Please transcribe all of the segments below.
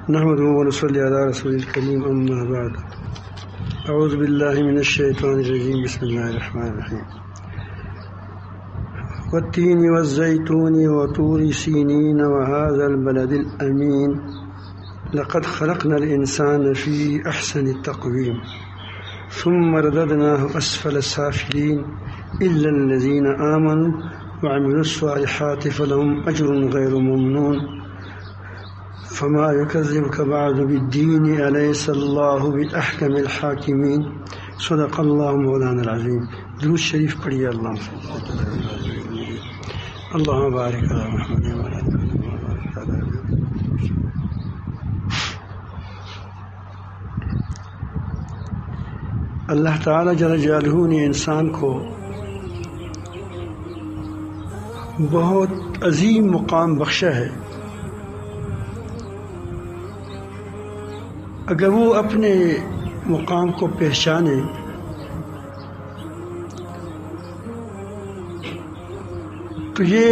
نحمده ونصلي على رسول الكريم أما بعد أعوذ بالله من الشيطان الرجيم بسم الله الرحمن الرحيم والتين والزيتون وطور سينين وهذا البلد الأمين لقد خلقنا الإنسان في أحسن التقويم ثم رددناه أسفل السافلين إلا الذين آمنوا وعملوا الصالحات فلهم أجر غير ممنون فما يكذبك بعد بالدين أليس الله بأحكم الحاكمين صدق الله مولانا العظيم. درود شریف پڑھیے. اللهم بارك على محمد وعلى آل محمد. اللہ تعالی جل جلالہ نے انسان کو بہت عظیم مقام بخشا ہے. اگر وہ اپنے مقام کو پہچانے تو یہ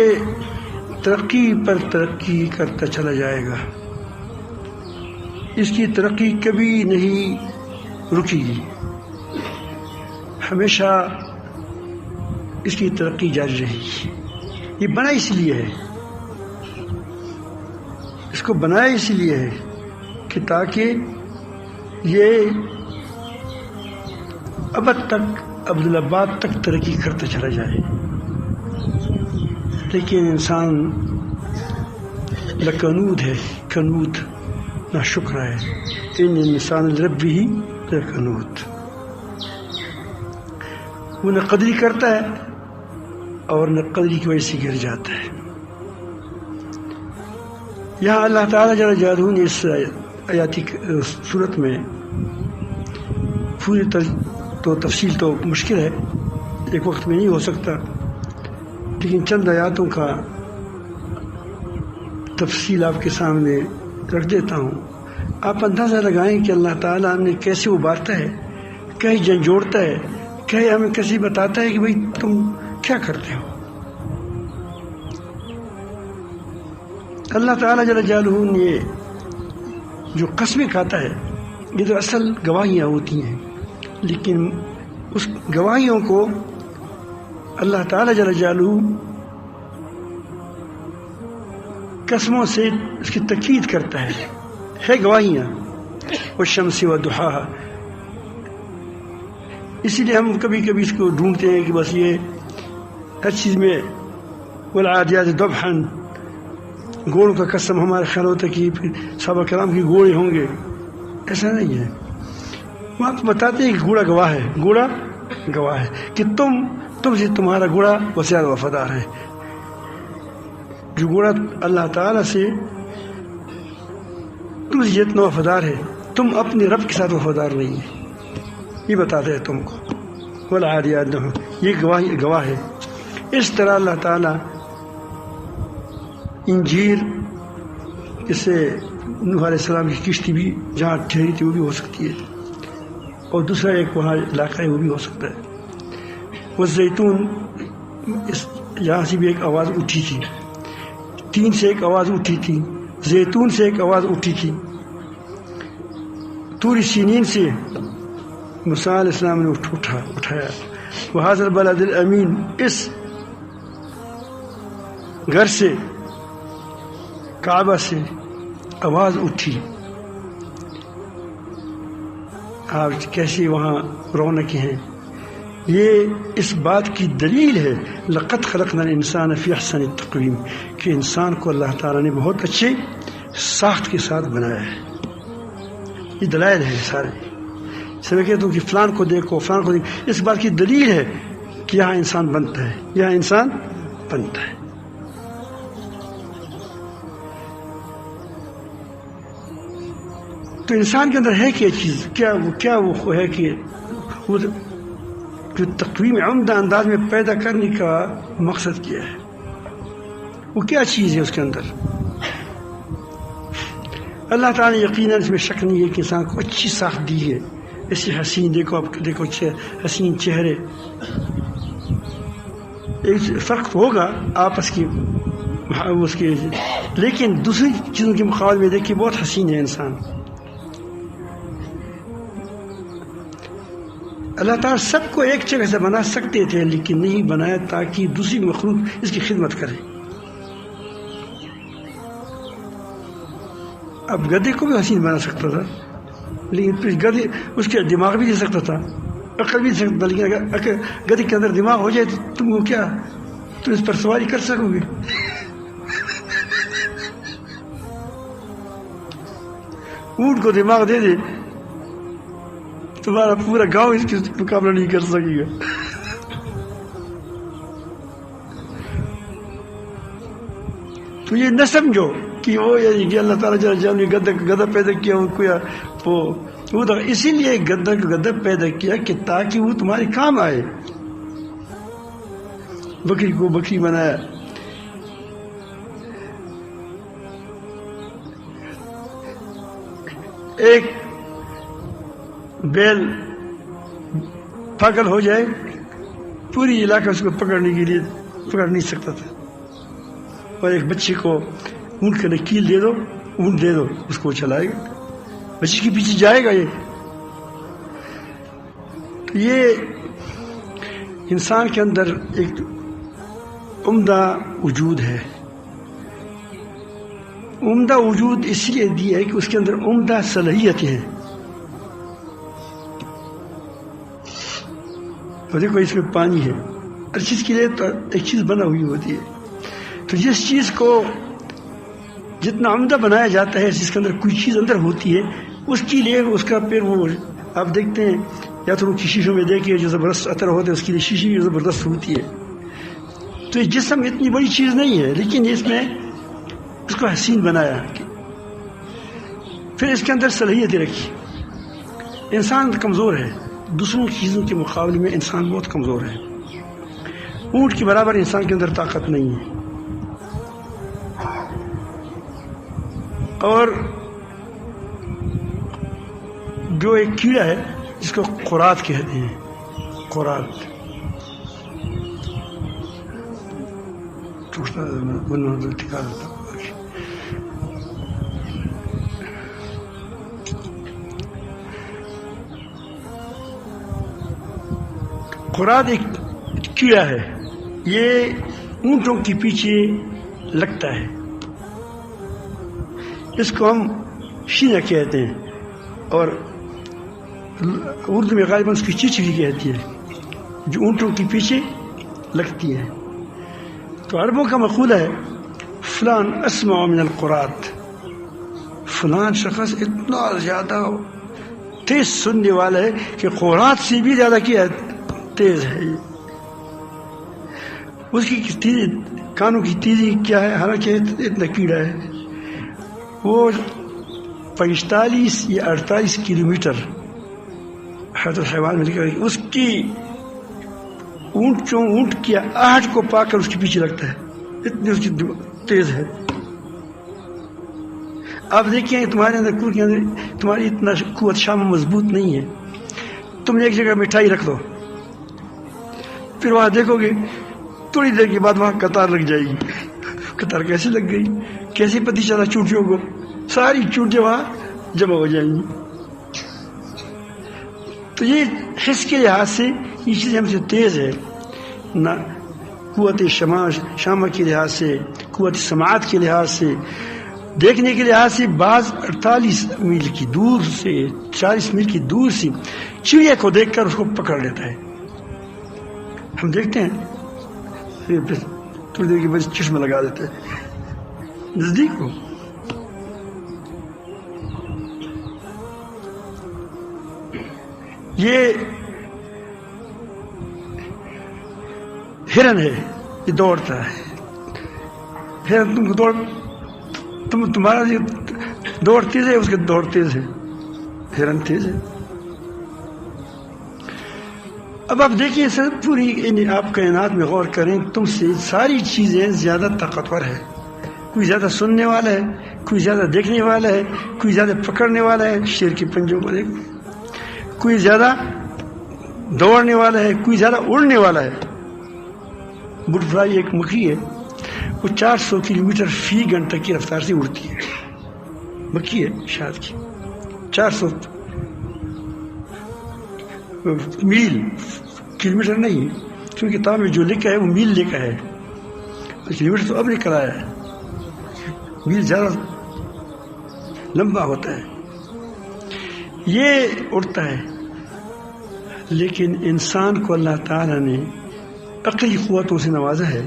ترقی پر ترقی کرتا چلا جائے گا. اس کی ترقی کبھی نہیں رکے گی، ہمیشہ اس کی ترقی جاری رہے گی. یہ بنا اس لیے ہے، اس کو بنایا اس لیے ہے کہ تاکہ یہ ابد تک ابدالآباد تک ترقی کرتا چلا جائے. لیکن انسان لکنود ہے، کنود، ناشکر ہے. ان انسان لربہ لکنود. وہ نہ قدری کرتا ہے اور نہ قدری کی وجہ سے گر جاتا ہے. یہاں اللہ تعالیٰ جل جلالہ نے اس آیاتی صورت میں پوری تو تفصیل تو مشکل ہے، ایک وقت میں نہیں ہو سکتا، لیکن چند آیاتوں کا تفصیل آپ کے سامنے رکھ دیتا ہوں. آپ اندازہ لگائیں کہ اللہ تعالیٰ نے کیسے ابھارتا ہے، کہیں جھنجھوڑتا ہے، کہیں ہمیں کیسے بتاتا ہے کہ بھئی تم کیا کرتے ہو. اللہ تعالیٰ جل جلالہ نے جو قسمیں کھاتا ہے یہ تو اصل گواہیاں ہوتی ہیں، لیکن اس گواہیوں کو اللہ تعالیٰ جل جلالہ قسموں سے اس کی تاکید کرتا ہے گواہیاں. والشمس وضحاها. اسی لیے ہم کبھی کبھی اس کو ڈھونڈتے ہیں کہ بس یہ ہر چیز میں والعادیات ضبحا، گھوڑوں کا قسم. ہمارا خیال ہوتا ہے کہ صحابہ کرام کی گھوڑے ہوں گے، ایسا نہیں ہے. وہ آپ بتاتے ہیں کہ گھوڑا گواہ ہے، گھوڑا گواہ ہے کہ تم سے تمہارا گھوڑا وہ زیادہ وفادار ہے. جو گھوڑا اللہ تعالیٰ سے تم سے جتنا وفادار ہے، تم اپنے رب کے ساتھ وفادار نہیں ہے. یہ بتاتے ہیں تم کو. والعادیات ضبحا، یہ گواہ ہے. اس طرح اللہ تعالیٰ انجیر، جسے نوح علیہ السلام کی کشتی بھی جہاں ٹھہری تھی وہ بھی ہو سکتی ہے، اور دوسرا ایک وہاں علاقہ ہے وہ بھی ہو سکتا ہے. وہ زیتون، یہاں سے بھی ایک آواز اٹھی تھی، تین سے ایک آواز اٹھی تھی، زیتون سے ایک آواز اٹھی تھی، طور سینین سے موسیٰ علیہ السلام نے اٹھایا. وہذا البلد الامین، اس گھر سے، کعبہ سے آواز اٹھی. آپ کیسی وہاں رونقیں ہیں. یہ اس بات کی دلیل ہے لقد خلقنا الانسان فی احسن التقویم، کہ انسان کو اللہ تعالیٰ نے بہت اچھے ساخت کے ساتھ بنایا ہے. یہ دلائل ہے سارے. سے میں کہتا ہوں کہ فلان کو دیکھو، فلان کو دیکھو، اس بات کی دلیل ہے کہ یہاں انسان بنتا ہے، یہاں انسان بنتا ہے. تو انسان کے اندر ہے کیا چیز، کیا وہ ہے کہ وہ جو تقویم عمدہ انداز میں پیدا کرنے کا مقصد کیا ہے، وہ کیا چیز ہے اس کے اندر. اللہ تعالیٰ نے یقیناً اس میں شک نہیں ہے کہ انسان کو اچھی ساخت دی ہے. ایسی حسین، دیکھو حسین چہرے. ایک فرق ہوگا آپس کی اس کے، لیکن دوسری چیزوں کے مقابلے میں دیکھیے بہت حسین ہے انسان. اللہ تعالیٰ سب کو ایک جگہ سے بنا سکتے تھے لیکن نہیں بنایا تاکہ دوسری مخلوق اس کی خدمت کرے. اب گدھے کو بھی حسین بنا سکتا تھا لیکن پھر گدھے اس کے دماغ بھی دے سکتا تھا، عقل بھی دے سکتا تھا، لیکن اگر گدھے کے اندر دماغ ہو جائے تو تم کو کیا، تم اس پر سواری کر سکو گے؟ اونٹ کو دماغ دے دے تمہارا پورا گاؤں اس کے مقابلہ نہیں کر سکے گا. تو یہ نہ سمجھو کہ وہ یعنی کہ اللہ تعالیٰ نے گدھا پیدا کیا وہ تو اسی لیے گدھا پیدا کیا کہ تاکہ وہ تمہارے کام آئے. بکری کو بکری بنایا. ایک بیل پاگل ہو جائے پوری علاقہ اس کو پکڑنے کے لیے پکڑ نہیں سکتا تھا، اور ایک بچے کو اونٹ کا نکیل دے دو، اونٹ دے دو، اس کو چلائے گا، بچے کے پیچھے جائے گا. یہ انسان کے اندر ایک عمدہ وجود ہے. عمدہ وجود اس لیے دیا ہے کہ اس کے اندر عمدہ صلاحیتیں ہیں. اور دیکھو اس میں پانی ہے، ہر چیز کے لیے تو ایک چیز بنا ہوئی ہوتی ہے. تو جس چیز کو جتنا عمدہ بنایا جاتا ہے، جس کے اندر کوئی چیز اندر ہوتی ہے، اس کے لیے اس کا پھر وہ آپ دیکھتے ہیں یا تو کی شیشوں میں دیکھیے جو زبردست عطر ہوتے ہیں، اس کے لیے شیشی بھی زبردست ہوتی ہے. تو یہ جسم اتنی بڑی چیز نہیں ہے لیکن اس میں اس کو حسین بنایا، پھر اس کے اندر صلاحیتیں رکھی. انسان کمزور ہے، دوسروں چیزوں کے مقابلے میں انسان بہت کمزور ہے. اونٹ کے برابر انسان کے اندر طاقت نہیں ہے. اور جو ایک کیڑا ہے جس کو قرات کہتے ہیں، قرات قرات ایک کیڑا ہے، یہ اونٹوں کے پیچھے لگتا ہے. اس کو ہم شینہ کہتے ہیں اور اردو میں غالباً اس کی چچڑی کہتی ہے، جو اونٹوں کے پیچھے لگتی ہے. تو عربوں کا مقولہ ہے فلان اسمع من القرات، فلان شخص اتنا زیادہ تیز سننے والا ہے کہ قرات سے بھی زیادہ کیا تیز ہے. اس کی کانوں کی تیزی کیا ہے، حالانکہ اتنا کیڑا ہے. وہ 45 یا 48 کلومیٹر حیات الحیوان میں لکھا ہے، اس کی اونٹ کی آہٹ کو پا کر اس کے پیچھے لگتا ہے، اتنی اس کی تیز ہے. آپ دیکھیں تمہارے اندر تمہاری اتنا قوت شامہ مضبوط نہیں ہے. تم نے ایک جگہ مٹھائی رکھ دو، پھر وہاں دیکھو گے تھوڑی دیر کے بعد وہاں قطار لگ جائے گی. قطار کیسے لگ گئی، کیسے پتہ چلا چوٹیوں کو، ساری چوٹیاں وہاں جمع ہو جائیں گی. تو یہ حس کے لحاظ سے یہ چیزیں ہم سے تیز ہے، نہ قوت شامہ کے لحاظ سے، قوت سماعت کے لحاظ سے، دیکھنے کے لحاظ سے. بعض 48 میل کی دور سے، 40 میل کی دور سے چڑیا کو دیکھ کر اس کو پکڑ لیتا ہے. ہم دیکھتے ہیں تھوڑی دیر کے بعد چشمہ لگا دیتے ہیں نزدیک کو. یہ ہرن ہے، یہ دوڑتا ہے. ہرن تم کو تمہارا دوڑ تیز ہے، اس کے دوڑ تیز ہے، ہرن تیز ہے. اب آپ دیکھیے سر پوری آپ کائنات میں غور کریں، تم سے ساری چیزیں زیادہ طاقتور ہے. کوئی زیادہ سننے والا ہے، کوئی زیادہ دیکھنے والا ہے، کوئی زیادہ پکڑنے والا ہے، شیر کے پنجوں کو دیکھ، کوئی زیادہ دوڑنے والا ہے، کوئی زیادہ اڑنے والا ہے. بٹ فلائی ایک مکھی ہے، وہ 400 کلومیٹر فی گھنٹہ کی رفتار سے اڑتی ہے. مکی ہے شاد کی 400 میل، کلومیٹر نہیں، کیونکہ کتاب میں جو لکھا ہے وہ میل لکھا ہے، کلومیٹر تو اب نکل آیا ہے، میل زیادہ لمبا ہوتا ہے. یہ اڑتا ہے. لیکن انسان کو اللہ تعالیٰ نے عقلی قوتوں سے نوازا ہے،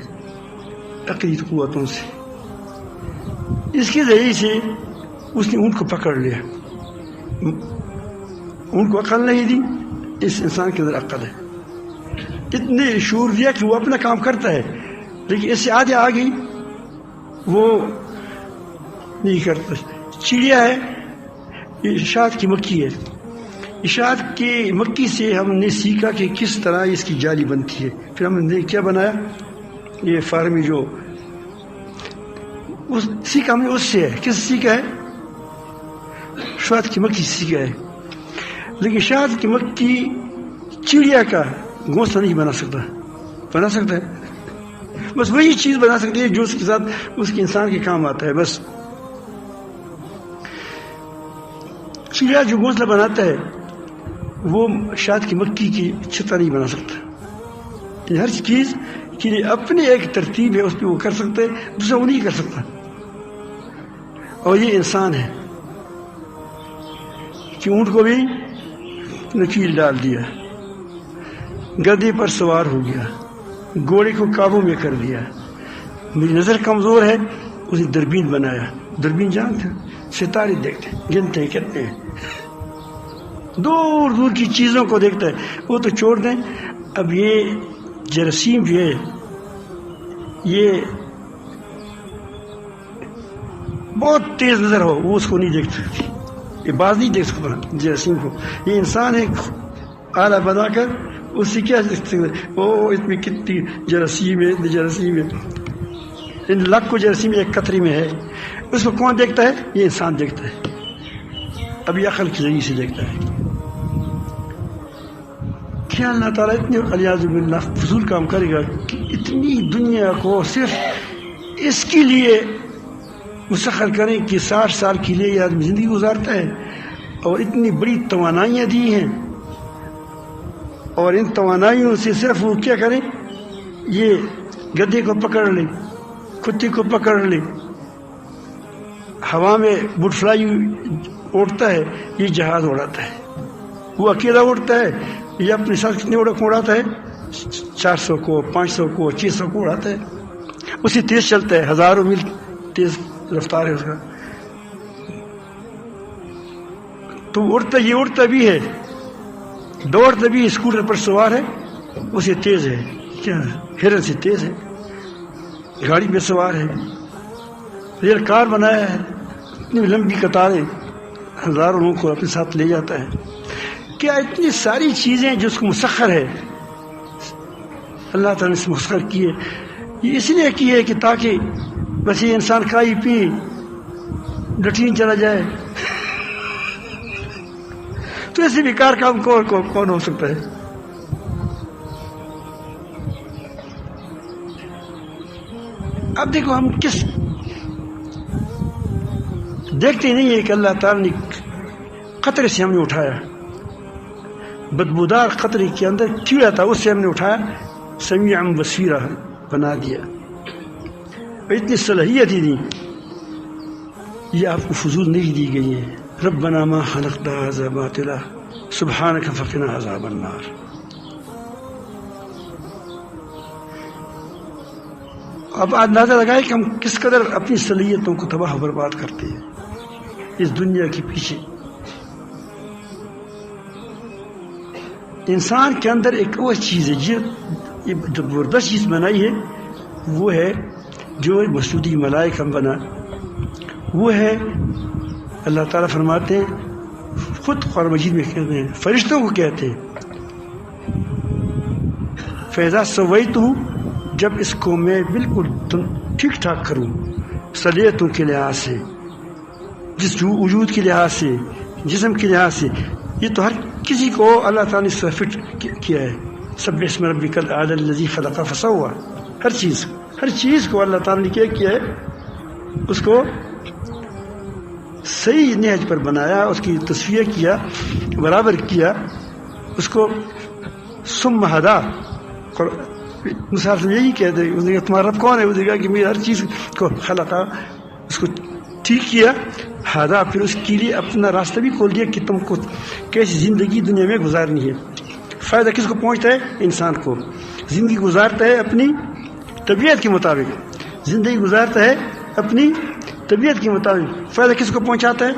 عقلی قوتوں سے. اس کے ذریعے سے اس نے اونٹ کو پکڑ لیا. اونٹ کو عقل نہیں دی، اس انسان کے اندر عقل ہے. اتنے شعور دیا کہ وہ اپنا کام کرتا ہے، لیکن اس سے آدھے آ گئی وہ نہیں کرتا. چڑیا ہے، اشاعت کی مکی ہے. اشاعت کی مکی سے ہم نے سیکھا کہ کس طرح اس کی جالی بنتی ہے. پھر ہم نے کیا بنایا، یہ فارمی جو سیکھا ہم نے اس سے ہے. کس سیکھا ہے؟ اشاعت کی مکی سیکھا ہے. لیکن اشاعت کی مکی چڑیا کا گھونسلہ نہیں بنا سکتا. بنا سکتا ہے؟ بس وہی چیز بنا سکتی ہے جو اس کے ساتھ اس کے انسان کے کام آتا ہے. بس چڑیا جو گھونسلہ بناتا ہے وہ شاد کی مکی کی چھتا نہیں بنا سکتا. ہر چیز کے لیے اپنی ایک ترتیب ہے، اس پہ وہ کر سکتا ہے، دوسرا وہ نہیں کر سکتا. اور یہ انسان ہے کہ اونٹ کو بھی نکیل ڈال دیا، گدھے پر سوار ہو گیا، گھوڑے کو قابو میں کر دیا. میری نظر کمزور ہے، اسے دوربین بنایا. دوربین جانتے ہیں، ستارے دیکھتے ہیں، گنتے ہیں کتنے ہیں، دور دور کی چیزوں کو دیکھتا ہے. وہ تو چھوڑ دیں. اب یہ جراثیم جو ہے یہ بہت تیز نظر ہو وہ اس کو نہیں دیکھ سکتی، یہ باز نہیں دیکھ سکتا جراثیم کو. یہ انسان ایک آلہ بنا کر اس سے کیا دیکھ سکتے؟ او اس میں کتنی جراثیم ہے، جراثیم ہے، ان لاکھوں جراثیم ایک قطرے میں ہے. اس کو کون دیکھتا ہے؟ یہ انسان دیکھتا ہے. اب یہ عقل کے ذریعے سے دیکھتا ہے. کیا اللہ تعالیٰ اتنے الیاذ باللہ فضول کام کرے گا کہ اتنی دنیا کو صرف اس کے لیے مسخر کریں کہ 60 سال کے لیے یہ آدمی زندگی گزارتا ہے، اور اتنی بڑی توانائیاں دی ہیں، اور ان توانائیوں سے صرف وہ کیا کریں، یہ گدھے کو پکڑ لیں، کتے کو پکڑ لیں، ہوا میں بٹ فلائی اڑتا ہے، یہ جہاز اڑاتا ہے. وہ اکیلا اڑتا ہے، یہ اپنے ساتھ کتنے اڑاتا ہے؟ 400 کو، 500 کو، 600 کو اڑاتا ہے. اسی تیز چلتا ہے، ہزاروں میل تیز رفتار ہے اس کا. تو اڑتا، یہ اڑتا بھی ہے، دوڑتا بھی، اسکوٹر پر سوار ہے، اسے تیز ہے، کیا ہرن سے تیز ہے، گاڑی پہ سوار ہے، ریل کار بنایا ہے، اتنی لمبی قطاریں، ہزاروں لوگوں کو اپنے ساتھ لے جاتا ہے. کیا اتنی ساری چیزیں جو اس کو مسخر ہے، اللہ تعالیٰ نے اسے مسخر کی ہے. یہ اس لیے کی ہے کہ تاکہ بس یہ انسان کھائی پی لٹرین چلا جائے. تو ایسے بیکار کام کون ہو سکتا ہے؟ اب دیکھو ہم کس دیکھتے نہیں ہے کہ اللہ تعالیٰ نے قطرے سے ہم نے اٹھایا، بدبودار قطرے کے اندر کیڑا تھا، اس سے ہم نے اٹھایا، سمیع بصیرہ بنا دیا. اتنی صلاحیت ہی دی، یہ آپ کو فضول نہیں دی گئی ہے. ربنا ما خلقت هذا باطلا سبحانك فقنا عذاب النار. اب اندازہ لگائے کہ ہم کس قدر اپنی صلاحیتوں کو تباہ و برباد کرتے ہیں اس دنیا کے پیچھے. انسان کے اندر ایک وہ چیز ہے جو زبردست چیز بنائی ہے، وہ ہے جو مسعودی ملائکہ بنا، وہ ہے اللہ تعالیٰ فرماتے ہیں، خود قرآن مجید میں کہتے ہیں، فرشتوں کو کہتے ہیں، فیضا سویتہ، جب اس کو میں بالکل ٹھیک ٹھاک کروں، صلیتوں کے لحاظ سے، جس وجود کے لحاظ سے، جسم کے لحاظ سے، یہ تو ہر کسی کو اللہ تعالیٰ نے فٹ کیا ہے. سبح اسم ربک الاعلی الذی خلق فسوی، ہر چیز ہر چیز کو اللہ تعالیٰ نے کیا کیا ہے، اس کو صحیح نہج پر بنایا، اس کی تصفیہ کیا، برابر کیا، اس کو ثم ہدا. مثال سے یہی کہتے ہیں تمہارا رب کون ہے، وہ دیکھا کہ میں ہر چیز کو خلقا، اس کو ٹھیک کیا، ہدا، پھر اس کے لیے اپنا راستہ بھی کھول دیا کہ تم کو کیسی زندگی دنیا میں گزارنی ہے. فائدہ کس کو پہنچتا ہے؟ انسان کو. زندگی گزارتا ہے اپنی طبیعت کے مطابق، زندگی گزارتا ہے اپنی طبیعت کے مطابق. فائدہ کس کو پہنچاتا ہے؟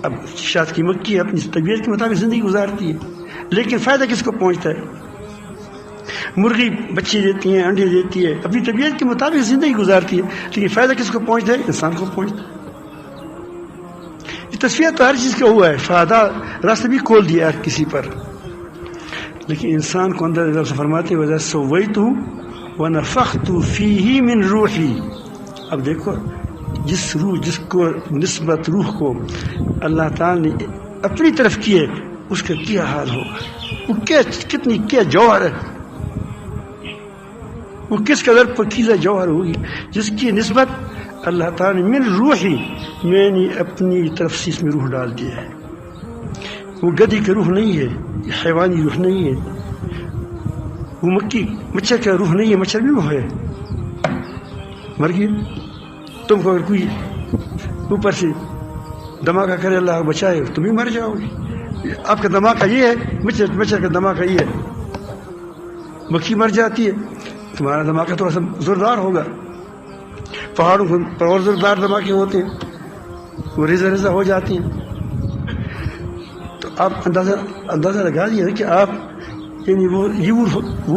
اب شاد کی مکھی اپنی طبیعت کے مطابق زندگی گزارتی ہے، لیکن فائدہ کس کو پہنچتا ہے؟ مرغی بچے دیتی ہیں، انڈے دیتی ہے، اپنی طبیعت کے مطابق زندگی گزارتی ہے، لیکن فائدہ کس کو پہنچتا ہے؟ انسان کو پہنچتا ہے. یہ تصفیہ تو ہر چیز کا ہوا ہے، فائدہ راستہ بھی کھول دیا ہر کسی پر، لیکن انسان کو اندر سے فرماتے وجہ سویتہ ونفخت فیہ من روحی. اب دیکھو جس روح، جس کو نسبت روح کو اللہ تعالی نے اپنی طرف کی ہے، اس کا کیا حال ہوگا، وہ کتنی کیا جوہر ہے، وہ کس قدر پکیزہ جوہر ہوگی جس کی نسبت اللہ تعالی نے من روحی، میں نے اپنی طرف سے اس میں روح ڈال دیا ہے. وہ گدھی کا روح نہیں ہے، یہ حیوانی روح نہیں ہے، وہ مچھر کا روح نہیں ہے، مچھر بھی وہ ہے، مر گیا. تم کو اگر کوئی اوپر سے دھماکہ کرے، اللہ بچائے، تم بھی مر جاؤ گے. آپ کا دھماکہ یہ ہے، مچھر کا دھماکہ یہ ہے، مکھی مر جاتی ہے. تمہارا دھماکہ تھوڑا سا زوردار ہوگا، پہاڑوں پر اور زوردار دھماکے ہوتے ہیں، وہ ریزہ ریزہ ہو جاتی ہیں. تو آپ اندازہ لگا دیے کہ آپ یعنی وہ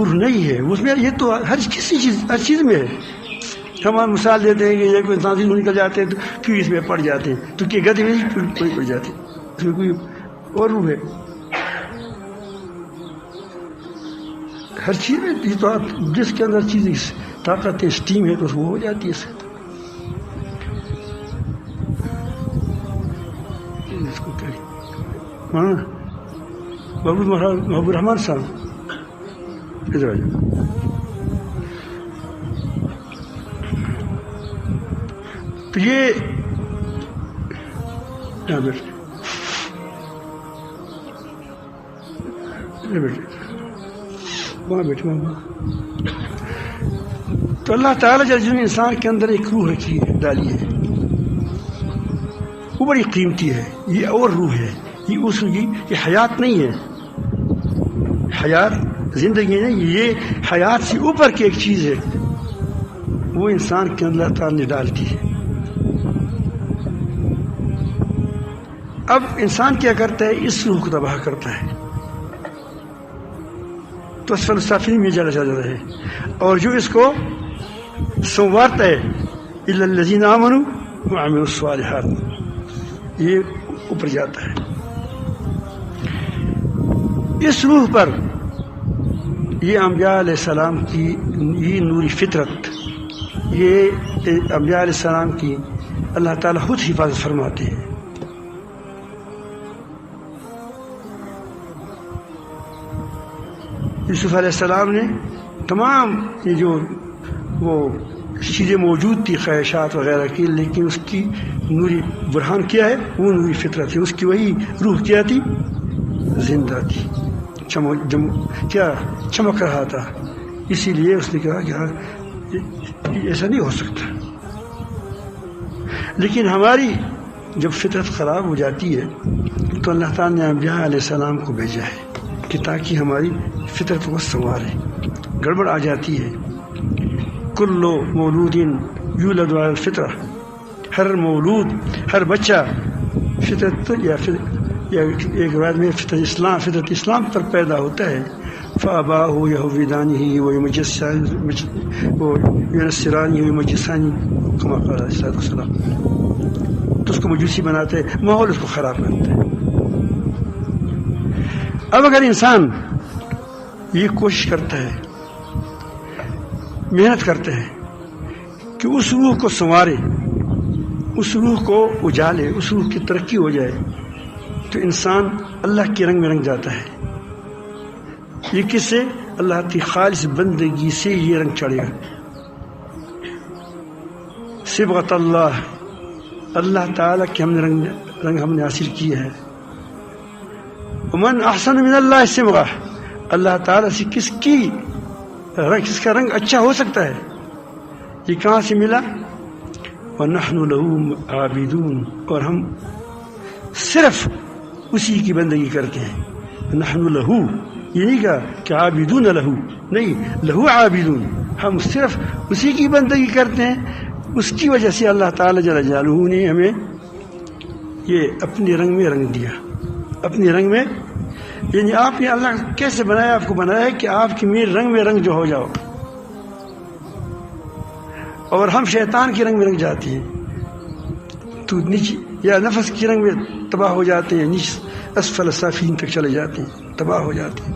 نہیں ہے اس میں. یہ تو ہر چیز میں ہے. ہم مثال دیتے ہیں کہ یہ کوئی انسان سے نکل جاتے ہیں تو کیوں اس میں پڑ جاتے ہیں، تو کہ گدھے میں کوئی پڑ جاتے ہیں، اس میں کوئی اور روح ہے. ہر چیز میں یہ تو آپ جس کے اندر چیز طاقت ہے، اسٹیم ہے، تو وہ ہو جاتی ہے. اس کو محبوب الرحمان صاحب ادھر آ جاؤ. تو یہ بیٹھے تو اللہ تعالیٰ جس نے انسان کے اندر ایک روح رکھی ڈالی ہے، وہ بڑی قیمتی ہے. یہ اور روح ہے، یہ اس یہ حیات نہیں ہے، حیات زندگی نہیں، یہ حیات سے اوپر کی ایک چیز ہے، وہ انسان کے اندر اللہ تعالیٰ نے ڈالتی ہے. اب انسان کیا کرتا ہے؟ اس روح کو تباہ کرتا ہے، تو اسفل السافلین میں چلا جاتا ہے. اور جو اس کو سنوارتا ہے، الا الذین آمنوا وعملوا الصالحات، یہ اوپر جاتا ہے. اس روح پر یہ انبیاء علیہ السلام کی یہ نوری فطرت، یہ انبیاء علیہ السلام کی اللہ تعالیٰ خود حفاظت فرماتے ہیں. یوسف علیہ السلام نے تمام یہ جو وہ چیزیں موجود تھی، خواہشات وغیرہ کی، لیکن اس کی نوری برہان کیا ہے؟ وہ نوری فطرت تھی. اس کی وہی روح کیا تھی؟ زندہ تھی، کیا چمک رہا تھا. اسی لیے اس نے کہا کہ ایسا نہیں ہو سکتا. لیکن ہماری جب فطرت خراب ہو جاتی ہے تو اللہ تعالیٰ نے انبیاء علیہ السلام کو بھیجا ہے کہ تاکہ ہماری فطرت کو سنوارے. گڑبڑ آ جاتی ہے. کل مولود یولد علی الفطرہ، ہر مولود، ہر بچہ فطرت یا ایک روایت میں فطرت اسلام پر پیدا ہوتا ہے. فآباؤہ یہودانہ وینصرانہ ومجوسانہ کما قال علیہ السلام. تو اس کو مجوسی بناتے ہیں، ماحول اس کو خراب کرتے ہیں. اب اگر انسان یہ کوشش کرتا ہے، محنت کرتا ہے کہ اس روح کو سنوارے، اس روح کو اجالے، اس روح کی ترقی ہو جائے، تو انسان اللہ کے رنگ میں رنگ جاتا ہے. یہ کس سے؟ اللہ کی خالص بندگی سے یہ رنگ چڑھے گا. صبغۃ اللہ، اللہ تعالیٰ کے ہم نے رنگ ہم نے حاصل کیا ہے. ومن احسن من اللہ صبغہ، اللہ تعالیٰ سے کس کا رنگ اچھا ہو سکتا ہے؟ یہ کہاں سے ملا؟ وَنَحْنُ لَهُ عَابِدُونَ، اور ہم صرف اسی کی بندگی کرتے ہیں. نحن لہو، یہ نہیں کہا کہ عابدون لہو، نہیں، لہو عابدون، ہم صرف اسی کی بندگی کرتے ہیں. اس کی وجہ سے اللہ تعالیٰ جل جلالہ نے ہمیں یہ اپنے رنگ میں رنگ دیا. اپنے رنگ میں یعنی آپ نے اللہ کیسے بنایا؟ آپ کو بنایا ہے کہ آپ کی میرے رنگ میں رنگ جو ہو جاؤ. اور ہم شیطان کے رنگ میں رنگ جاتے ہیں تو نیچے، یا نفس کے رنگ میں تباہ ہو جاتے ہیں، نیچے اسفل سافلین تک چلے جاتے ہیں، تباہ ہو جاتے ہیں.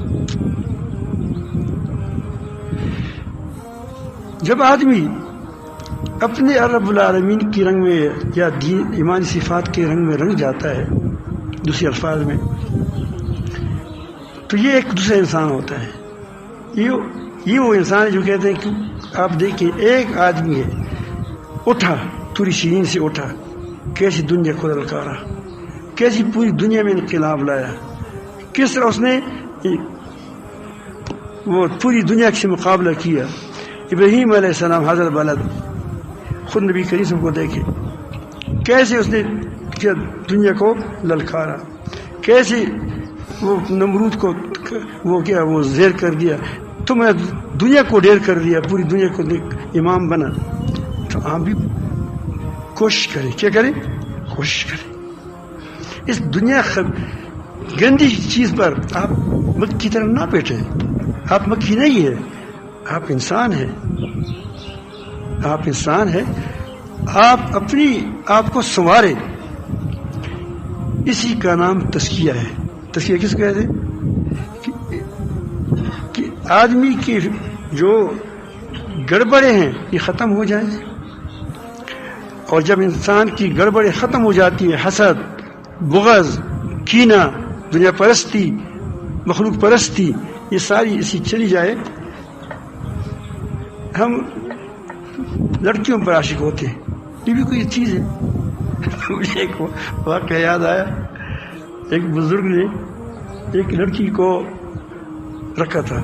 جب آدمی اپنے رب العالمین کی رنگ میں یا دین ایمانی صفات کے رنگ میں رنگ جاتا ہے، دوسرے الفاظ میں، تو یہ ایک دوسرا انسان ہوتا ہے. یہ وہ انسان ہے جو کہتے ہیں کہ آپ دیکھیں ایک آدمی ہے، اٹھا تھوڑی شرین سے اٹھا، کیسی دنیا کو للکارا، کیسی پوری دنیا میں انقلاب لایا، کس طرح اس نے وہ پوری دنیا سے مقابلہ کیا. ابراہیم علیہ السلام حضرت بلد، خود نبی کریم صلی اللہ علیہ وسلم کو دیکھے کیسے اس نے دنیا کو للکارا، کیسے وہ نمرود کو وہ زیر کر دیا، تم نے دنیا کو ڈیر کر دیا، پوری دنیا کو امام بنا. تو آپ بھی کوشش کریں، کیا کریں؟ کوشش کریں. اس دنیا گندی چیز پر آپ مکھی کی طرح نہ بیٹھے. آپ مکھی نہیں ہے، آپ انسان ہیں. آپ انسان ہیں، آپ اپنی آپ کو سنوارے. اسی کا نام تزکیہ ہے. تزکیہ کس کو کہتے ہیں؟ کہ آدمی کی جو گڑبڑیں ہیں یہ ختم ہو جائیں. اور جب انسان کی گڑبڑیں ختم ہو جاتی ہیں، حسد، بغض، کینہ، دنیا پرستی، مخلوق پرستی، یہ ساری اسی چلی جائے. ہم لڑکیوں پر عاشق ہوتے ہیں، یہ بھی کوئی چیز ہے. مجھے ایک واقعہ یاد آیا. ایک بزرگ نے ایک لڑکی کو رکھا تھا،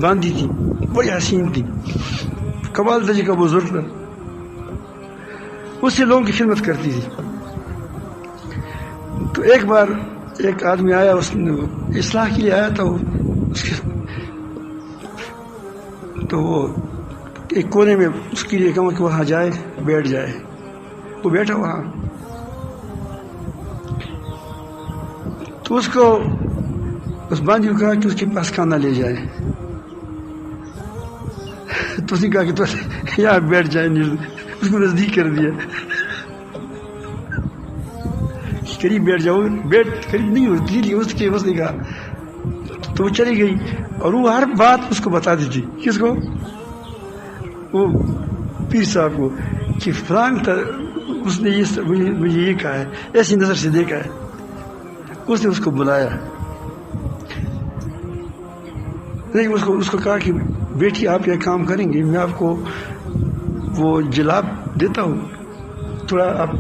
باندھی تھی، بڑی حسین تھی، کمال درجے کا بزرگ تھا. اس سے لوگوں کی خدمت کرتی تھی. تو ایک بار ایک آدمی آیا، اس نے اصلاح کے لیے آیا تھا. تو وہ ایک کونے میں اس کے لیے کہا کہ وہاں جائے، بیٹھ جائے. وہ بیٹھا وہاں. تو اس کو اس باندھی کو کہا کہ اس کے پاس کھانا لے جائے. تو اس نے کہا کہ تو یہاں بیٹھ جائے، اس کو نزدیک کر دیا. قریب بیٹھ جاؤ، قریب نہیں ہوتی اس نے کہا. تو وہ چلی گئی اور وہ ہر بات اس کو بتا دی تھی. کس کو؟ وہ پیر صاحب کو، کہ فلان اس نے مجھے یہ کہا ہے، ایسی نظر سے دیکھا ہے. اس نے اس کو بلایا، نہیں اس کو کہا کہ بیٹی آپ یہ کام کریں گے، میں آپ کو وہ جلاب دیتا ہوں، تھوڑا آپ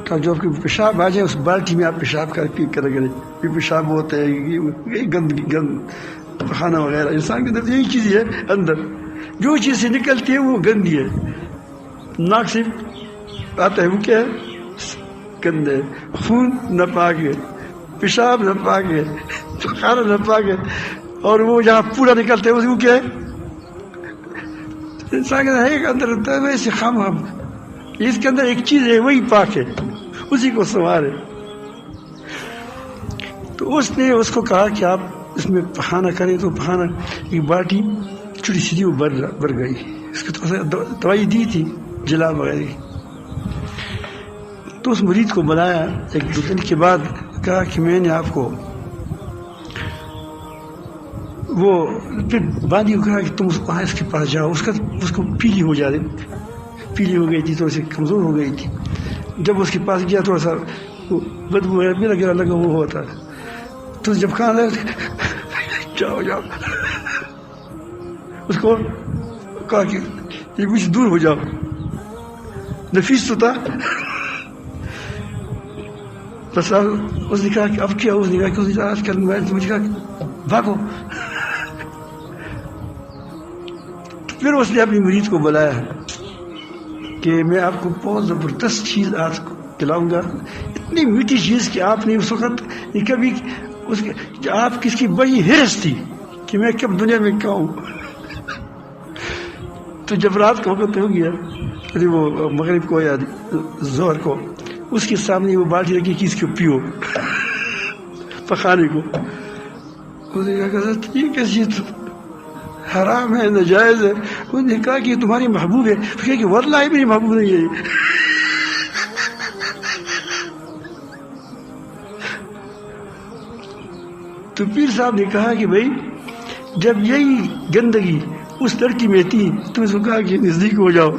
کا جو آپ کی پیشاب آ جائے اس بالٹی میں آپ پیشاب کر کریں. یہ پیشاب ہوتا ہے گند پخانہ وغیرہ، انسان کے اندر یہی چیز ہے. اندر جو چیز سے نکلتی ہے وہ گندی ہے. ناک سے آتا ہے وہ کیا ہے؟ گند ہے. خون ناپاک ہے، پیشاب ناپاک ہے، کھانا ناپاک ہے. اور وہ جہاں پورا نکلتا ہے وہ کیا ہے؟ انسان کے ایک اندر ہوتا ہے ویسے خام ہم، اس کے اندر ایک چیز ہے وہی پاک ہے، اسی کو سنوارے. تو اس نے اس کو کہا کہ آپ اس میں پخانہ کریں. تو پخانہ ایک بالٹی چھوٹی سی وہ بھر گئی. اس کو دوائی دی تھی جلاب وغیرہ. تو اس مریض کو بلایا ایک دو دن کے بعد، کہا کہ میں نے آپ کو وہ پھر باندھی کو کہا کہ تم وہاں اس کے پاس جاؤ. اس کو پیلی ہو جاتی، پیلی ہو گئی تھی، تھوڑی سی کمزور ہو گئی تھی. جب اس کے پاس گیا تھوڑا سا بدبو ہے میرا گرا لگا وہ ہوتا ہے. تو جب کھانا جاؤ اس کو کہا کہ یہ کچھ دور ہو جاؤ. نفیس تو تھا. بس اس نے کہا کہ اب کیا؟ اس نے کہا کہ آج کل موبائل سے مجھے کہا کہ بھاگو. پھر اس نے اپنی مرید کو بلایا کہ میں آپ کو بہت زبردست چیز آج کھلاؤں گا, اتنی میٹھی چیز کہ آپ نے اس وقت کبھی آپ کس کی بڑی حرص تھی کہ میں کب دنیا میں کھاؤں. تو جب رات کا وقت ہو گیا, وہ مغرب کو یا ظہر کو, اس کے سامنے وہ بالٹی رکھی کہ اس کو پیو پکانے کو. اس نے کہا یہ کیسی حرام ہے, ناجائز ہے. اس نے کہا کہ یہ تمہاری محبوب ہے. پھر کہ واللہ میری محبوب نہیں ہے. تو پیر صاحب نے کہا کہ بھائی جب یہی گندگی اس لڑکی میں تھی تو اس کو کہا کہ نزدیک ہو جاؤ.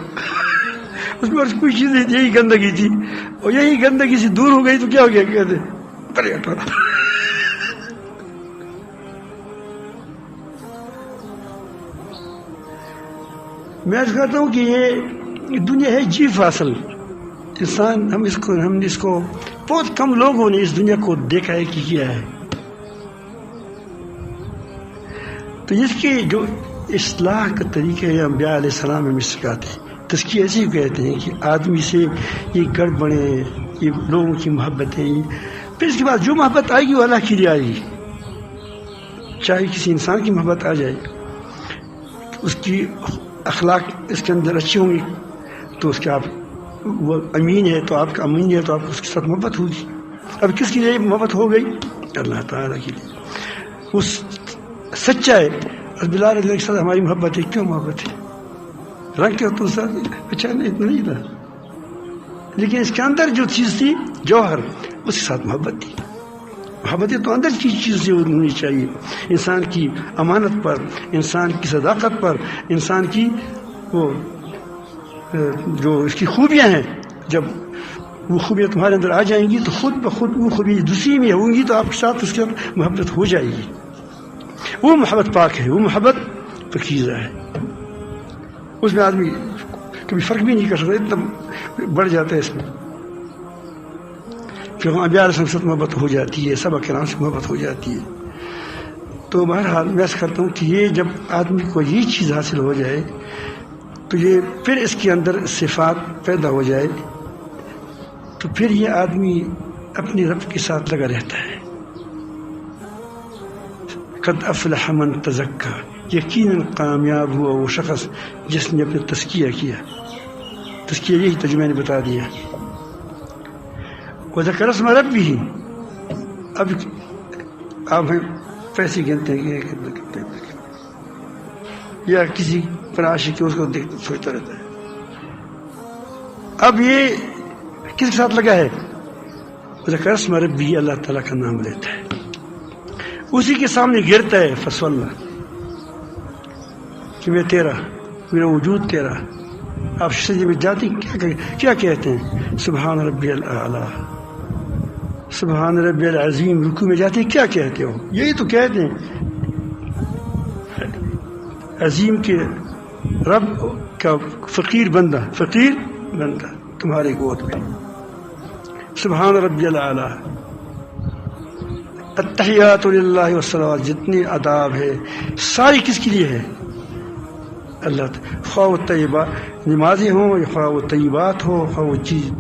اس کے بعد کوئی چیز نہیں, یہی گندگی تھی, اور یہی گندگی سے دور ہو گئی تو کیا ہو گیا؟ کہتے پرے ہٹو. میں کہتا ہوں کہ یہ دنیا ہے جی فاصل انسان. ہم نے اس کو بہت کم لوگوں نے اس دنیا کو دیکھا ہے کہ کیا ہے. تو اس کی جو اصلاح کا طریقہ ہے انبیاء علیہ السلام ہمیں سکھاتے ہیں. تزکیہ ایسے ہی کہتے ہیں کہ آدمی سے یہ گڑ بڑے, یہ لوگوں کی محبتیں, پھر اس کے بعد جو محبت آئے گی وہ اللہ کے لیے آئے گی. چاہے کسی انسان کی محبت آ جائے, اس کی اخلاق اس کے اندر اچھی ہوں گی تو اس کے آپ وہ امین ہے تو آپ کا امین ہے تو آپ کو اس کے ساتھ محبت ہوگی. اب کس کے لیے محبت ہو گئی؟ اللہ تعالیٰ کے لیے. اس سچا ہے اور بلال کے ساتھ ہماری محبت ہے. کیوں محبت ہے؟ رنگ کے تو ساتھ اچھا نہیں, اتنا نہیں تھا, لیکن اس کے اندر جو چیز تھی جوہر, اس کے ساتھ محبت تھی. محبت تو اندر کی چیز ہونی چاہیے. انسان کی امانت پر, انسان کی صداقت پر, انسان کی وہ جو اس کی خوبیاں ہیں, جب وہ خوبیاں تمہارے اندر آ جائیں گی تو خود بخود وہ خوبی دوسری میں ہوں گی تو آپ کے ساتھ اس کے ساتھ محبت ہو جائے گی. وہ محبت پاک ہے, وہ محبت پاکیزہ ہے. اس میں آدمی کبھی فرق بھی نہیں کر سکتا, اتنا بڑھ جاتا ہے اس میں. پھر وہاں انبیاء علیہ السلام سے محبت ہو جاتی ہے, صحابہ کرام سے محبت ہو جاتی ہے. تو بہرحال میں ایسا کرتا ہوں کہ یہ جب آدمی کو یہ چیز حاصل ہو جائے تو یہ پھر اس کے اندر صفات پیدا ہو جائے تو پھر یہ آدمی اپنے رب کے ساتھ لگا رہتا ہے. قد افلح من تزکا, یقیناً کامیاب ہوا وہ شخص جس نے اپنے تزکیہ کیا. تزکیہ یہی ترجمہ نے بتا دیا. وذکر اسم ربہ, اب آپ پیسے گنتے ہیں یا کسی پر عاشق اس کو دیکھتے سوچتا رہتا ہے. اب یہ کس کے ساتھ لگا ہے؟ وذکر اسم ربہ, اللہ تعالیٰ کا نام لیتا ہے, اسی کے سامنے گرتا ہے. فصلی, کہ میں تیرا, میرا وجود تیرا. آپ سجدے میں جاتے کیا کہتے ہیں؟ سبحان ربی الاعلیٰ, سبحان ربی العظیم. رکوع میں جاتے کیا کہتے ہو؟ یہی تو کہتے ہیں عظیم کے رب کا فقیر بندہ, فقیر بندہ تمہارے گود میں. سبحان ربی الاعلیٰ. التحیات للہ والصلوات, جتنے آداب ہے ساری کس کے لیے ہے؟ اللہ. خواہ وہ طیبہ نمازیں ہوں, خواہ وہ طیبات ہو, خواہ وہ چیز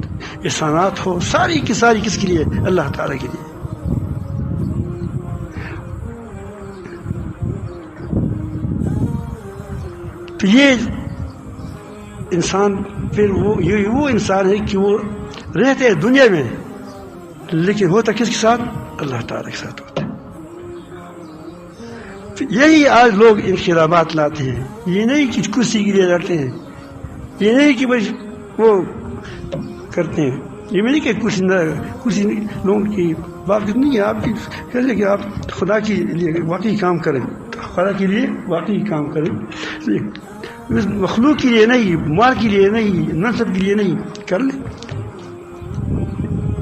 احسانات ہو, ساری کی ساری کس کے لیے؟ اللہ تعالیٰ کے لیے. تو یہ انسان پھر وہ انسان ہے کہ وہ رہتے ہیں دنیا میں لیکن ہوتا کس کے ساتھ؟ اللہ تعالیٰ کے ساتھ ہوتا ہے. یہی آج لوگ انقلابات لاتے ہیں. یہ نہیں کہ کرسی کے لیے لڑتے ہیں, یہ نہیں کہ بس وہ کرتے ہیں, یہ نہیں کہ کرسی لوگوں کی بات نہیں ہے. آپ کی کہتے کہ آپ خدا کے لیے واقعی کام کریں, خدا کے لیے واقعی کام کریں, مخلوق کے لیے نہیں, مال کے لیے نہیں, نسب کے لیے نہیں, کر لیں.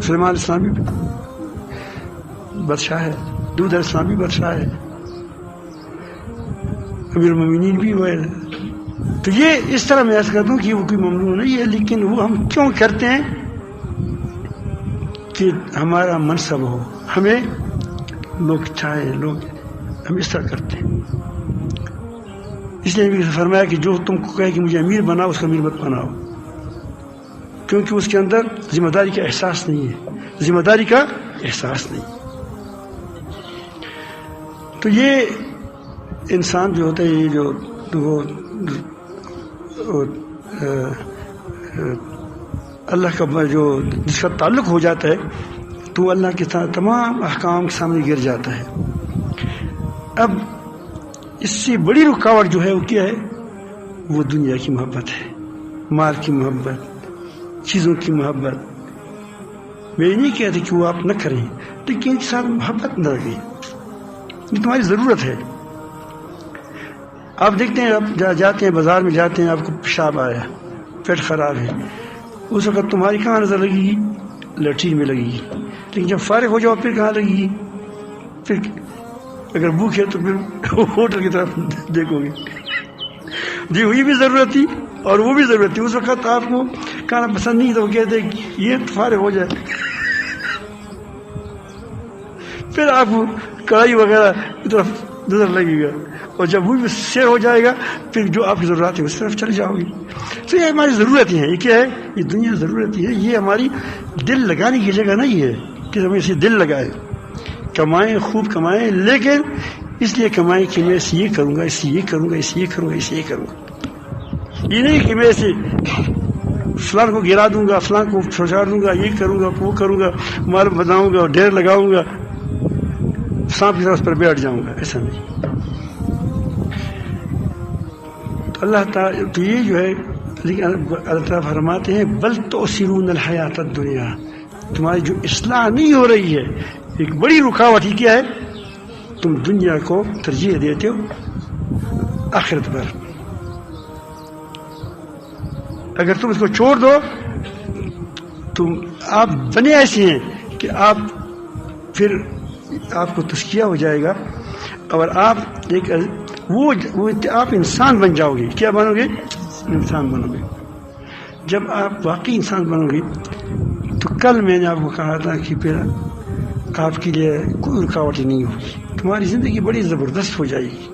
سلیمان اسلامی بادشاہ ہے, داؤد اسلامی بادشاہ ہے, امیر المومنین بھی ہوئے, تو یہ اس طرح میں عرض کر دوں کہ وہ کوئی ممنوع نہیں ہے، لیکن وہ ہم کیوں کرتے ہیں کہ ہمارا منصب ہو، ہمیں لوگ چاہیں، لوگ ہم اس طرح کرتے ہیں. اس لیے فرمایا کہ جو تم کو کہے کہ مجھے امیر بناؤ، اس کا امیر مت بناؤ، کیونکہ اس کے اندر ذمہ داری کا احساس نہیں ہے، ذمہ داری کا احساس نہیں. تو یہ انسان جو ہوتا ہے، یہ جو اللہ کا جو جس کا تعلق ہو جاتا ہے تو اللہ کے تمام احکام کے سامنے گر جاتا ہے. اب اس سے بڑی رکاوٹ جو ہے وہ کیا ہے؟ وہ دنیا کی محبت ہے، مال کی محبت، چیزوں کی محبت. میں یہ نہیں کہتے کہ وہ آپ نہ کریں، لیکن ان کے ساتھ محبت نہ رکھیں، یہ تمہاری ضرورت ہے. آپ دیکھتے ہیں، آپ جاتے ہیں بازار میں، جاتے ہیں، آپ کو پیشاب آیا، پیٹ خراب ہے، اس وقت تمہاری کہاں نظر لگے گی؟ لیٹرین میں لگے گی. لیکن جب فارغ ہو جاؤ پھر کہاں لگے گی؟ پھر اگر بھوک ہے تو پھر ہوٹل کی طرف دیکھو گے. جی وہی بھی ضرورت تھی اور وہ بھی ضرورت تھی. اس وقت آپ کو کھانا پسند نہیں تو وہ کہتے یہ فارغ ہو جائے، پھر آپ کو کڑھائی وغیرہ کی طرف نظر لگے گا، اور جب وہ بھی سیر ہو جائے گا پھر جو آپ کی ضرورت ہے اس طرف چلے جاؤ گے. تو یہ ہماری ضرورت ہی ہے. یہ کیا ہے؟ یہ دنیا ضرورت ہی ہے. یہ ہماری دل لگانے کی جگہ نہیں ہے کہ ہم اسے دل لگائیں، کمائیں، خوب کمائیں، لیکن اس لیے کمائیں کہ میں اسے یہ کروں گا، اسے یہ کروں گا، اسے یہ کروں گا، اسے یہ کروں گا. یہ نہیں کہ میں اسے فلاں کو گرا دوں گا، فلاں کو چھوڑ دوں گا، یہ کروں گا، وہ کروں گا، مال بناؤں گا، ڈھیر لگاؤں گا، سانپ کی طرح اس پر بیٹھ جاؤں گا. ایسا نہیں. تو اللہ تعالیٰ تو یہ جو ہے، لیکن اللہ تعالیٰ فرماتے ہیں بل تؤثرون الحیات الدنیا، تمہاری جو اصلاح نہیں ہو رہی ہے، ایک بڑی رکاوٹ ہی کیا ہے؟ تم دنیا کو ترجیح دیتے ہو آخرت پر. اگر تم اس کو چھوڑ دو، تم آپ بنے ایسے ہیں کہ آپ پھر آپ کو تزکیہ ہو جائے گا، اور آپ ایک وہ آپ انسان بن جاؤ گے. کیا بنو گے؟ انسان بنو گے. جب آپ واقعی انسان بنو گے تو کل میں نے آپ کو کہا تھا کہ پھر آپ کے لیے کوئی رکاوٹ نہیں ہوگی. تمہاری زندگی بڑی زبردست ہو جائے گی،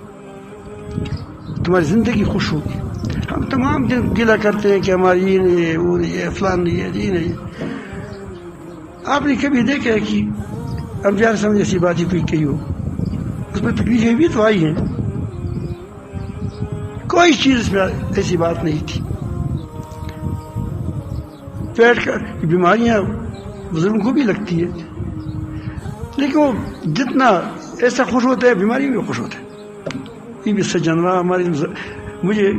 تمہاری زندگی خوش ہوگی. ہم تمام دن گلا کرتے ہیں کہ ہماری یہ نہیں ہے، وہ نہیں ہے، فلان نہیں ہے، یہ نہیں ہے. آپ نے کبھی دیکھا ہے کہ انبیاء سمجھ ایسی بات ہی کوئی کہی ہو؟ اس میں تکلیفیں بھی تو آئی ہیں. کوئی چیز اس میں ایسی بات نہیں تھی. پیٹ کا بیماریاں بزرگوں کو بھی لگتی ہے، لیکن وہ جتنا ایسا خوش ہوتا ہے بیماری میں خوش ہوتا ہے. یہ بھی سجنوا ہماری، مجھے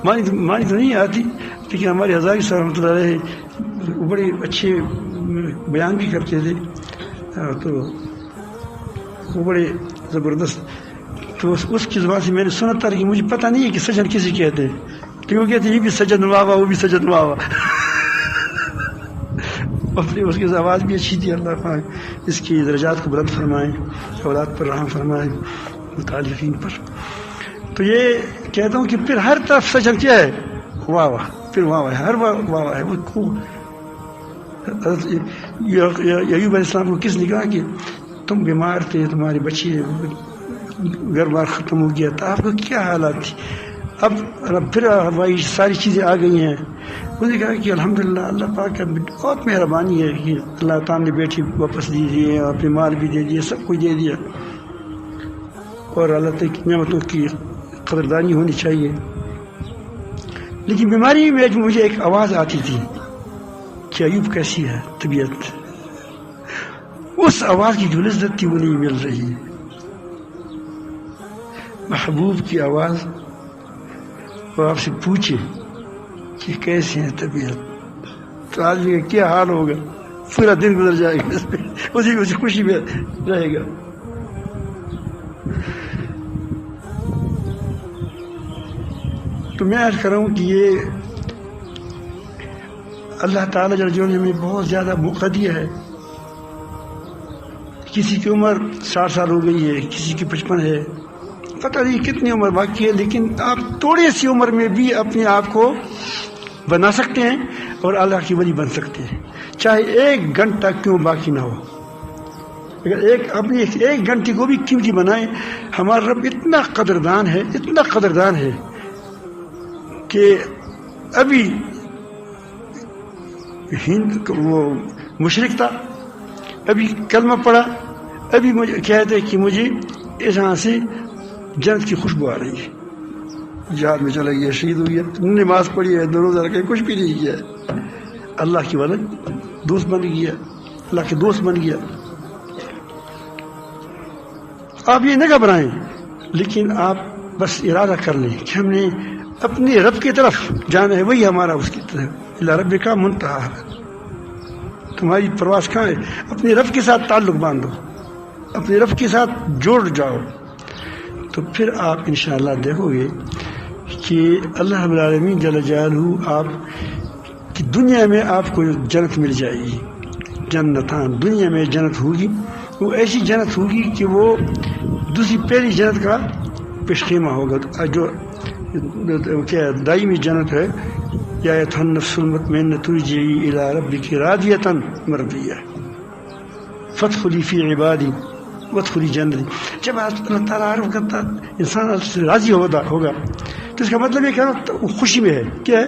مانی تو نہیں آتی، لیکن ہمارے ہزاری صاحب رحمۃ اللہ علیہ بڑے اچھے بیان بھی کرتے تھے، تو وہ بڑے زبردست. تو اس کی زبان سے میں نے سنا تھا، کہ مجھے پتہ نہیں ہے کہ سجن کسی کہتے ہیں، لیکن وہ کہتے ہیں یہ بھی سجن واوا، وہ بھی سجن واوا. اور پھر اس کی آواز بھی اچھی تھی. اللہ پاک اس کی درجات کو بلند فرمائیں، اولاد پر رحم فرمائیں، متعلقین پر. تو یہ کہتا ہوں کہ پھر ہر طرف سجن کیا ہے؟ واہ واہ، پھر واہ واہ، ہر واہ واہ ہے. وہ خوب ایوب علیہ السلام کو کس نے کہا کہ تم بیمار تھے، تمہارے بچے گھر بار ختم ہو گیا تھا، آپ کو کیا حالات تھی؟ اب پھر ہماری ساری چیزیں آ گئی ہیں. انہوں نے کہا کہ الحمدللہ اللہ پاک کا بہت مہربانی ہے کہ اللہ تعالیٰ نے بیٹی واپس دی دی، اور اپنے مال بھی دے دیا، سب کچھ دے دیا، اور اللہ تعالیٰ کی نعمتوں کی قدردانی ہونی چاہیے. لیکن بیماری میں مجھے ایک آواز آتی تھی کہ ایوب کیسی ہے طبیعت. اس آواز کی جو لذت تھی وہ نہیں مل رہی. محبوب کی آواز، وہ آپ سے پوچھے کہ کیسی ہے طبیعت، تو آدمی کا کیا حال ہوگا؟ پورا دن گزر جائے گا اس پہ، اسی خوشی میں رہے گا. تو میں عرض کر رہا ہوں کہ یہ اللہ تعالیٰ جل جلالہ نے بہت زیادہ موقع دیا ہے. کسی کی عمر 60 سال ہو گئی ہے، کسی کی 55 ہے، پتہ نہیں کتنی عمر باقی ہے، لیکن آپ تھوڑی سی عمر میں بھی اپنے آپ کو بنا سکتے ہیں اور اللہ کی ولی بن سکتے ہیں، چاہے 1 گھنٹہ کیوں باقی نہ ہو۔ اگر اپنی ایک گھنٹے کو بھی قیمتی بنائیں، ہمارا رب اتنا قدردان ہے، اتنا قدردان ہے کہ ابھی ہند وہ مشرک تھا، ابھی کلمہ پڑھا، ابھی مجھے کہتے کہ مجھے یہاں سے جنت کی خوشبو آ رہی ہے، جہاد میں چلا گیا، شہید ہو گیا، نماز پڑھی ہے، روزہ رکھے، کچھ بھی نہیں کیا، اللہ کی ولی دوست بن گیا، اللہ کے دوست بن گیا۔ آپ یہ نہ گھبرائیں، لیکن آپ بس ارادہ کر لیں کہ ہم نے اپنے رب کی طرف جانا ہے، وہی ہمارا اس کی طرف، اللہ رب کا منتہا ہے۔ تمہاری پرواز کہاں ہے؟ اپنے رب کے ساتھ تعلق باندھو، اپنے رب کے ساتھ جوڑ جاؤ، تو پھر آپ انشاءاللہ دیکھو گے کہ اللہ رب العالمین جل جلالہ آپ کی دنیا میں آپ کو جنت مل جائے گی، جنتان، دنیا میں جنت ہوگی، وہ ایسی جنت ہوگی کہ وہ دوسری پہلی جنت کا پیشخیمہ ہوگا، جو کیا دائمی جنت ہے، یا ایتھا النفس المطمئنۃ ارجعی الی ربک راضیۃ مرضیہ فادخلی فی عبادی وادخلی جنتی۔ جب اللہ تعالیٰ عارف کرتا انسان سے راضی ہوگا تو اس کا مطلب یہ کہ وہ خوشی میں ہے، کیا ہے؟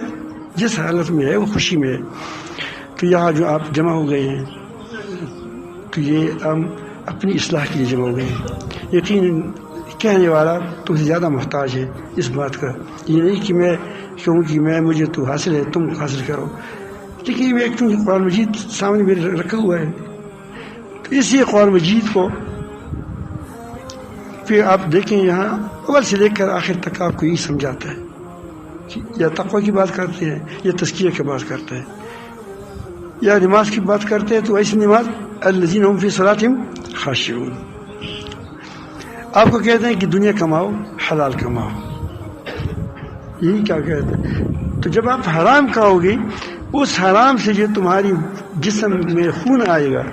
جس حالت میں ہے وہ خوشی میں ہے۔ تو یہاں جو آپ جمع ہو گئے ہیں تو یہ ہم اپنی اصلاح کے لیے جمع ہو گئے ہیں۔ یقیناً کہنے والا تم سے زیادہ محتاج ہے اس بات کا، یہ نہیں کہ میں کہوں کہ مجھے تو حاصل ہے تم حاصل کرو، لیکن میں کیونکہ قرآن مجید سامنے میرے رکھا ہوا ہے، تو اسی قرآن مجید کو پھر آپ دیکھیں یہاں اول سے لے کر آخر تک آپ کو یہ سمجھاتا ہے کہ یا تقوی کی بات کرتے ہیں یا تزکیہ کی بات کرتے ہیں یا نماز کی بات کرتے ہیں، تو ایسی نماز الذین هم فی صلاتہم خاشعون۔ آپ کو کہتے ہیں کہ دنیا کماؤ، حلال کماؤ، یہی کیا کہتے ہیں۔ تو جب آپ حرام کھاؤ گے، اس حرام سے جو تمہاری جسم میں خون آئے گا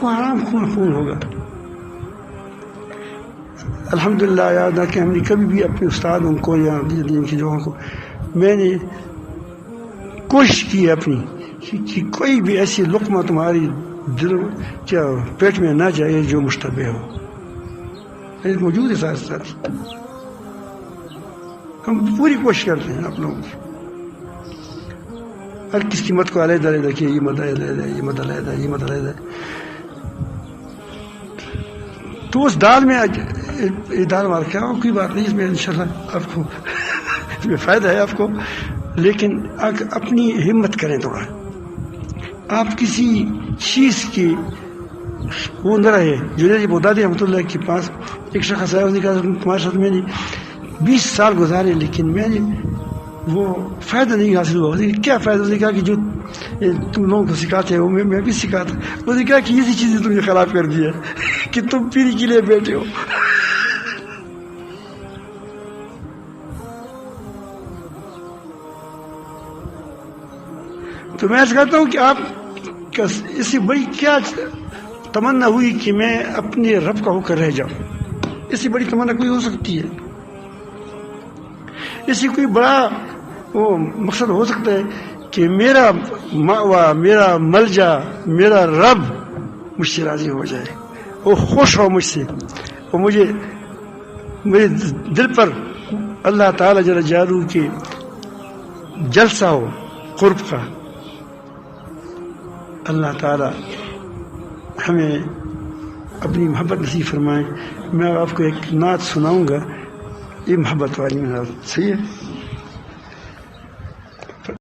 وہ حرام خون ہوگا۔ الحمدللہ یاد ہے کہ ہم نے کبھی بھی اپنے استادوں کو یا دین کے لوگوں کو، میں نے کوشش کی ہے اپنی کہ کوئی بھی ایسی لقمہ تمہاری دل کیا پیٹ میں نہ جائے جو مشتبہ ہو، موجود ہے ساتھ ساتھ، ہم پوری کوشش کرتے ہیں آپ لوگوں کی، ہر کس کی مت کو علیحدہ علیحدہ کہ یہ مت علیحدہ، یہ مت علیحدہ، یہ مت علیحدہ، تو اس دال میں دال مار کیا کوئی بات نہیں، اس میں انشاءاللہ آپ کو اس میں فائدہ ہے آپ کو، لیکن اپنی ہمت کریں تھوڑا، آپ کسی چیز کی وہ نہ رہے۔ جنید بغدادی رحمۃ اللہ کے پاس ایک شخص آیا، اس نے کہا تمہارے ساتھ میں نے 20 سال گزارے لیکن میں نے وہ فائدہ نہیں حاصل ہوا۔ کیا فائدہ؟ اس نے کہا کہ جو تم لوگوں کو سکھاتے ہو میں بھی سکھاتا۔ اس نے کہا کہ اسی چیزیں تم نے خراب کر دی ہے کہ تم پیری کے لیے بیٹھے ہو۔ تو میں کہتا ہوں کہ آپ اس سے بڑی کیا تمنا ہوئی کہ میں اپنے رب کا ہو کر رہ جاؤں، اس سے بڑی تمنا کوئی ہو سکتی ہے؟ اس سے کوئی بڑا وہ مقصد ہو سکتا ہے کہ میرا مأویٰ، میرا ملجا، میرا رب مجھ سے راضی ہو جائے، وہ خوش ہو مجھ سے، وہ مجھے میرے دل پر اللہ تعالیٰ جل جلالہ کے جلسہ ہو قرب کا۔ اللہ تعالیٰ ہمیں اپنی محبت نصیب فرمائیں۔ میں آپ کو ایک نعت سناؤں گا، یہ محبت والی نعت، صحیح ہے؟